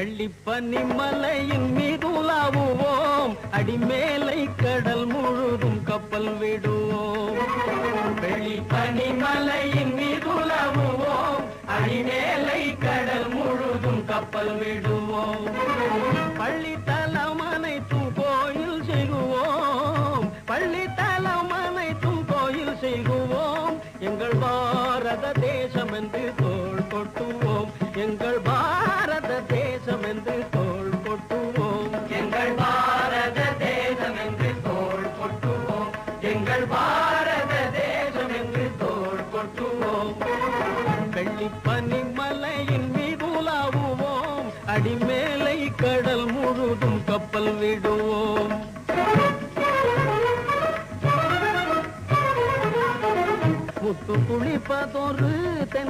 வெள்ளிப்பனி மலையின் மீது உலாவுவோம், அடிமேலை கடல் முழுதும் கப்பல் விடுவோம். வெள்ளிப்பனி மலையின் மீது உலாவுவோம், அடிமேலை கடல் முழுதும் கப்பல் விடுவோம். பள்ளித்தலம் அனைத்தும் கோயில் செய்குவோம், பள்ளித்தலம் அனைத்தும் கோயில் செய்குவோம். எங்கள் பாரத தேசம் என்று தோள் கொட்டுவோம், எங்கள் பாரத தேசம் என்று தோள் கொட்டுவோம். எங்கள் பாரத தேசம் என்று தோள் கொட்டுவோம், எங்கள் பாரத தேசம் என்று தோள் கொட்டுவோம். வெள்ளிப்பனி மலையின் மீது உலாவுவோம், அடிமேலை கடல் முழுதும் கப்பல் விடுவோம். முத்து குளிப்பதொரு தென்